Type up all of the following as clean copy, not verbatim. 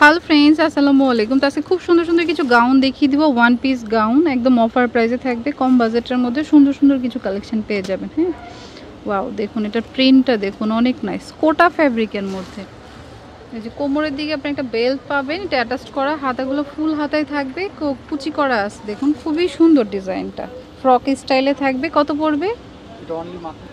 Hello friends, আসসালামু আলাইকুম। তো আজকে খুব সুন্দর সুন্দর কিছু গাউন দেখিয়ে দিব। ওয়ান পিস গাউন একদম অফার প্রাইসে থাকবে, কম বাজেটের মধ্যে সুন্দর সুন্দর কিছু কালেকশন পেয়ে যাবেন। হ্যাঁ, ওয়াও, দেখুন এটার প্রিন্টটা দেখুন, অনেক নাইস, কোটা ফ্যাব্রিকের মধ্যে। এই যে কোমরের দিকে আপনি একটা বেল্ট পাবেন, এটা অ্যাটাচ করা, হাতাগুলো ফুল হাতায় থাকবে, কুচি করা আছে, দেখুন খুবই সুন্দর ডিজাইনটা, ফ্রক স্টাইলে থাকবে। কত পড়বে? এটা অনলি মাত্র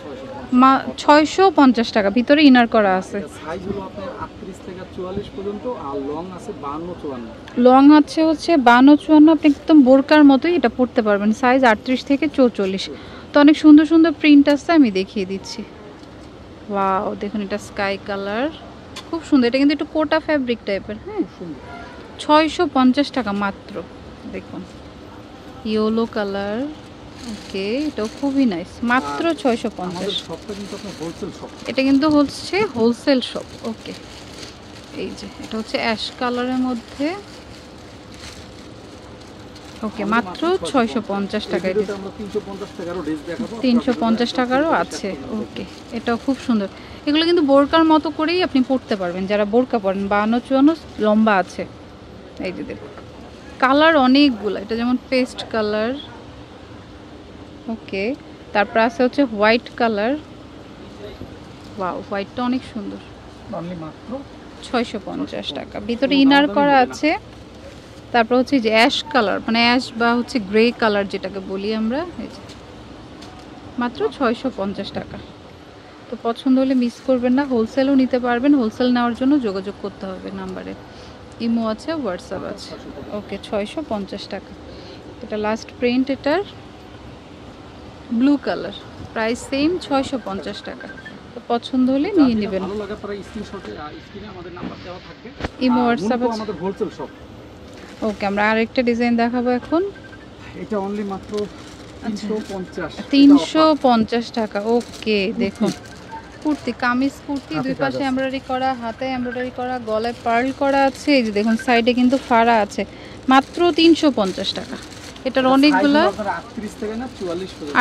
650 টাকা। ভিতরে ইনার করা আছে। সাইজ হলো আপনার 38 থেকে 44 পর্যন্ত, আর লং আছে 52 54। লং আছে হচ্ছে 52 54, আপনি একদম বোরকার মতোই এটা পরতে পারবেন। সাইজ 38 থেকে 44। তো অনেক সুন্দর সুন্দর প্রিন্ট আছে, আমি দেখিয়ে দিচ্ছি। ওয়াও, দেখুন এটা স্কাই কালার, খুব সুন্দর। এটা কিন্তু একটু কোটা ফ্যাব্রিক টাইপের। হ্যাঁ, 650 টাকা মাত্র। দেখুন ইয়েলো কালার, ওকে, এটাও খুবই নাইস, মাত্র 650। এটা কিন্তু হচ্ছে হোলসেল শপ। ওকে, এই যে এটা হচ্ছে অ্যাশ কালারের মধ্যে। ওকে, মাত্র 650 টাকায়। 350 টাকারও আছে। ওকে, এটাও খুব সুন্দর। এগুলো কিন্তু বোরকার মতো করেই আপনি পরতে পারবেন, যারা বোরকা পরেন। 52 54 লম্বা আছে। এই যে দেখুন কালার অনেকগুলো, এটা যেমন পেস্ট কালার, ওকে, তারপর আছে হচ্ছে হোয়াইট কালার। ওয়াও, হোয়াইটটা অনেক সুন্দর। অনলি মাত্র 650 টাকা। ভিতরে ইনার করা আছে। তারপর হচ্ছে যে অ্যাশ কালার, মানে অ্যাশ বা হচ্ছে গ্রে কালার যেটাকে বলি আমরা, এই যে মাত্র 650 টাকা। তো পছন্দ হলে মিস করবেন না, হোলসেলও নিতে পারবেন। হোলসেল নেওয়ার জন্য যোগাযোগ করতে হবে নাম্বারে, ইমো আছে, হোয়াটসঅ্যাপ আছে। ওকে, 650 টাকা। এটা লাস্ট প্রিন্ট, এটার ব্লু কালার, প্রাইস সেম 650 টাকা। তো পছন্দ হলে নিয়ে নেবেন। ভালো লাগা পরে স্ক্রিনশটে স্ক্রিনে আমাদের নাম্বার দেওয়া থাকবে, ইমো হোয়াটসঅ্যাপ আছে, আমাদের হোলসেল শপ। ওকে, আমরা আরেকটা ডিজাইন দেখাবো এখন। এটা অনলি মাত্র 350 টাকা। ওকে, দেখুন কুর্তি, কামিজ কুর্তি, দুই পাশে এমব্রয়ডারি করা, হাতে এমব্রয়ডারি করা, গলায় পার্ল করা আছে। এই যে দেখুন সাইডে কিন্তু ফাড়া আছে, মাত্র 350 টাকা। এটার অনেকগুলা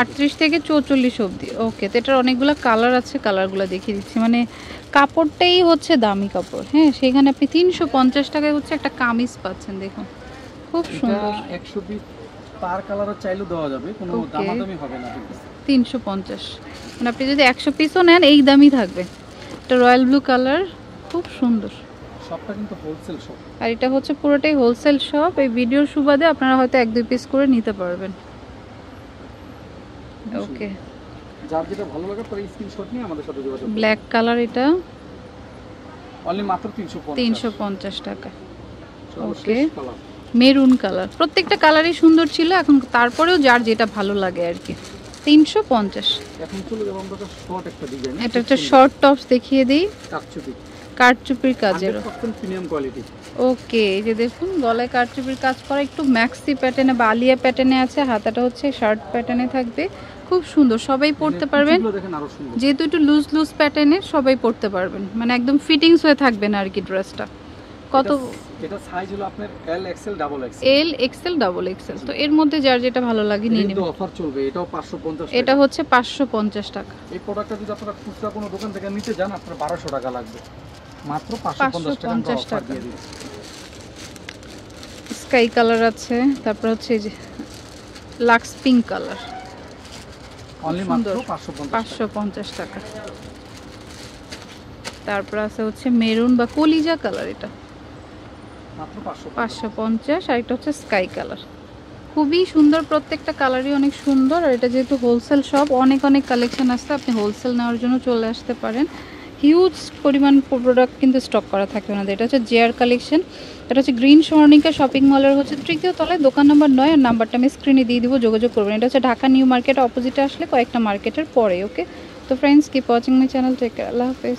38 থেকে 44 অবধি। ওকে, তো এটার অনেকগুলো কালার আছে, কালারগুলো দেখিয়ে দিচ্ছি। মানে কাপড়টাই হচ্ছে দামি কাপড়। হ্যাঁ, সেখানে আপনি 350 টাকায় হচ্ছে একটা কামিজ পাচ্ছেন। দেখুন খুব সুন্দর। 120 পার কালারও চাইলেও দেওয়া যাবে, কোনো দামাদামি হবে না। 350, মানে আপনি যদি 100 পিসও নেন এই দামই থাকবে। এটা রয়্যাল ব্লু কালার, খুব সুন্দর। শপটা কিন্তু হোলসেল শপ, আর এটা হচ্ছে পুরোটাই হোলসেল শপ। এই ভিডিওর সুবাদে আপনারা হয়তো 1-2 পিস করে নিতে পারবেন। ওকে, যার যেটা ভালো লাগে পরে স্ক্রিনশট নিয়ে আমাদের সাথে যোগাযোগ করুন। ব্ল্যাক কালার, এটা অনলি মাত্র 350 টাকা। ওকে, মেরুন কালার, প্রত্যেকটা কালারই সুন্দর ছিল। এখন তারপরেও যার যেটা ভালো লাগে আর কি। 350। এখন চলে যাব আমরা শর্ট একটা ডিজাইন। এটা একটা শর্ট টপস দেখিয়ে দিই, কাটচুপি, কারচুপির কাজের, প্রিমিয়াম কোয়ালিটি। ওকে, এই যে দেখুন গলায় কারচুপির কাজ করা, একটু ম্যাক্সি প্যাটার্নে বা আলিয়া প্যাটার্নে আছে। হাতাটা হচ্ছে শার্ট প্যাটার্নে থাকবে, খুব সুন্দর, সবাই পরতে পারবেন। যেহেতু একটু লুজ লুজ প্যাটার্নের, সবাই পরতে পারবেন, মানে একদম ফিটিংস হয়ে থাকবে না আর কি ড্রেসটা। কত? এটা সাইজ হলো আপনার এল এক্সএল ডাবল এক্সএল। এল এক্সএল ডাবল এক্সএল। তো এর মধ্যে যার যেটা ভালো লাগে নিয়ে নেবেন। অফার চলবে, এটাও 550 টাকা। এটা হচ্ছে 550 টাকা। এই প্রোডাক্টটা যদি আপনারা খুচরা কোনো দোকান থেকে নিতে যান, আপনার 1200 টাকা লাগবে। মাত্র 550 টাকা দিয়ে দিচ্ছি। স্কাই কালার আছে, তারপর হচ্ছে এই যে লাক্স পিঙ্ক কালার, অনলি মাত্র 550 টাকা। তারপর আছে হচ্ছে মেরুন বা কলিজা কালার, এটা মাত্র 550। আর এটা হচ্ছে স্কাই কালার, খুবই সুন্দর। প্রত্যেকটা কালারই অনেক সুন্দর। আর এটা যেহেতু হোলসেল শপ, অনেক অনেক কালেকশন আসছে, আপনি হোলসেল নেওয়ার জন্য চলে আসতে পারেন। হিউজ পরিমাণ প্রোডাক্ট কিন্তু স্টক করা থাকে ওনাদের। এটা হচ্ছে জেআর কালেকশন। এটা হচ্ছে গ্রিন স্বর্ণিকা শপিং মলের হচ্ছে 3য় তলায়, দোকান নাম্বার 9। আর নাম্বারটা আমি স্ক্রিনে দিয়ে দিব, যোগাযোগ করবেন। এটা হচ্ছে ঢাকা নিউ মার্কেট অপোজিটে আসলে কয়েকটা মার্কেটের পরে। ওকে, তো friends, keep watching my channel, take care, আল্লাহ হাফেজ।